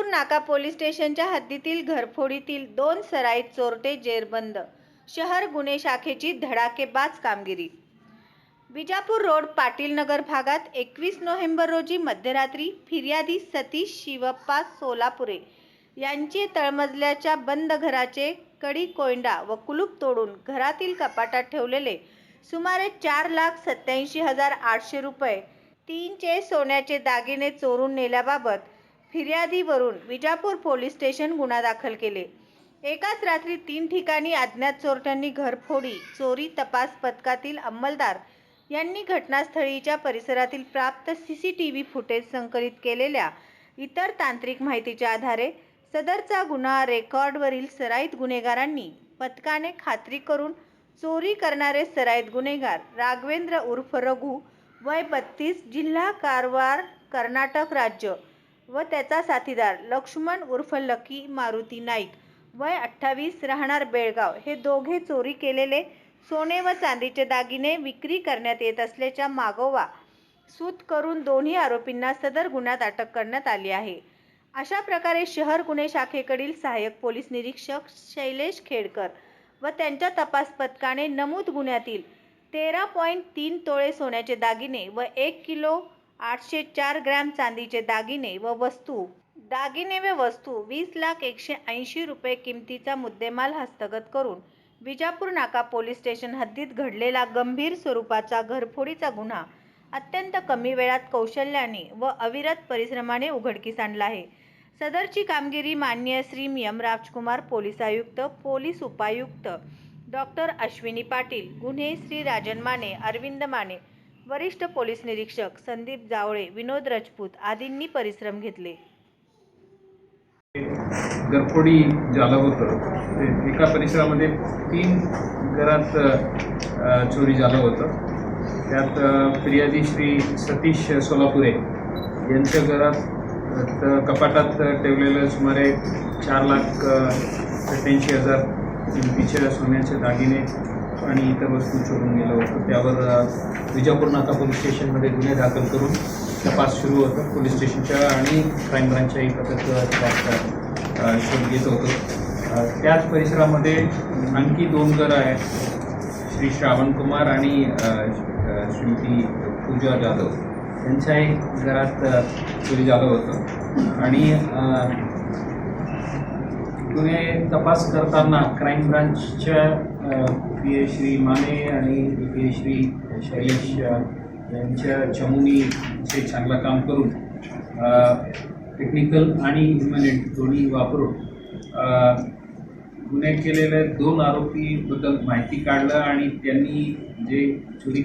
विजापूर नाका पोलीस स्टेशनच्या हद्दीतील घरफोडीतील 2 सराईत चोरटे जेरबंद. शहर गुन्हे शाखेची धडाकेबाज कामगिरी. विजापूर रोड पाटील नगर भागात 21 नोव्हेंबर रोजी मध्यरात्री फिर्यादी सतीश शिवप्पा सोलापुरे यांचे तळमजल्याच्या बंद घराचे कडी कोयंडा व कुलूप तोडून घरातील कपाटात ठेवलेले सुमारे 4,87,800 रुपये 3 सोन्याचे दागिने चोरून नेल्याबाबत फिर्यादीवरून विजापूर पोलीस स्टेशन गुन्हा दाखल केले. एकाच रात्री 3 ठिकाणी अज्ञात चोरट्यांनी घरफोडी चोरी तपास पथकातील अंमलदार यांनी घटनास्थळीच्या परिसरातील प्राप्त CCTV फुटेज संकलित केलेल्या इतर तांत्रिक माहितीच्या आधारे सदरचा गुन्हा रेकॉर्डवरील सराईत गुन्हेगारांनी पथकाने खात्री करून चोरी करणारे सराईत गुन्हेगार राघवेंद्र उर्फ रघु वय 32 जिल्हा कारवार कर्नाटक राज्य व त्याचा साथीदार लक्ष्मण उर्फ लकी मारुती नाईक वय 28 राहणार बेळगाव हे दोघे चोरी केलेले सोने व चांदीचे दागिने विक्री करण्यात येत असल्याच्या मागोवा सूत करून दोन्ही आरोपींना सदर गुन्ह्यात अटक करण्यात आली आहे. अशा प्रकारे शहर गुन्हे शाखेकडील सहाय्यक पोलीस निरीक्षक शैलेश खेडकर व त्यांच्या तपास पथकाने नमूद गुन्ह्यातील 13.3 तोळे सोन्याचे दागिने व 1 किलो 804 ग्रॅम चांदीचे दागिने व वस्तू 20,180,000 रुपये किमतीचा मुद्देमाल हस्तगत करून विजापूर नाका पोलीस स्टेशन हद्दीत घडलेला गंभीर स्वरूपाचा घरफोडीचा गुन्हा अत्यंत कमी वेळात कौशल्याने व अविरत परिश्रमाने उघडकीस आणला आहे. सदरची कामगिरी माननीय श्री एम राजकुमार पोलीस आयुक्त, पोलीस उपायुक्त डॉक्टर अश्विनी पाटील, गुन्हे श्री राजन माने, अरविंद माने, वरिष्ठ पोलीस निरीक्षक संदीप जावळे, विनोद राजपूत आदींनी परिश्रम घेतले. घरफोडी झालं होतं ते एका परिसरामध्ये 3 घरात चोरी झालं होतं. त्यात फिर्यादी श्री सतीश सोलापुरे यांच्या घरात कपाटात ठेवलेलं सुमारे 4,87,000 किमतीच्या सोन्याचे दागिने आणि इतर वस्तू चोरून गेलं होतं. त्यावर विजापूर नाका पोलीस स्टेशनमध्ये गुन्हे दाखल करून तपास सुरू होता. पोलीस स्टेशनच्या आणि क्राईम ब्रांचच्याही पथक शोध घेत होतं. त्याच परिसरामध्ये आणखी 2 घरं आहेत. श्री श्रावण कुमार आणि श्रीमती पूजा जाधव यांच्याही घरात चोरी झालं होतं. आणि गुन्हे तपास करताना क्राईम ब्रांचच्या PA श्री माने आणि PA श्री शैलेश यांच्या चमूनीचे चांगलं काम करून टेक्निकल आणि ह्युमन दोन्ही वापरून गुन्हे केलेल्या 2 आरोपीबद्दल माहिती काढलं आणि त्यांनी जे चोरी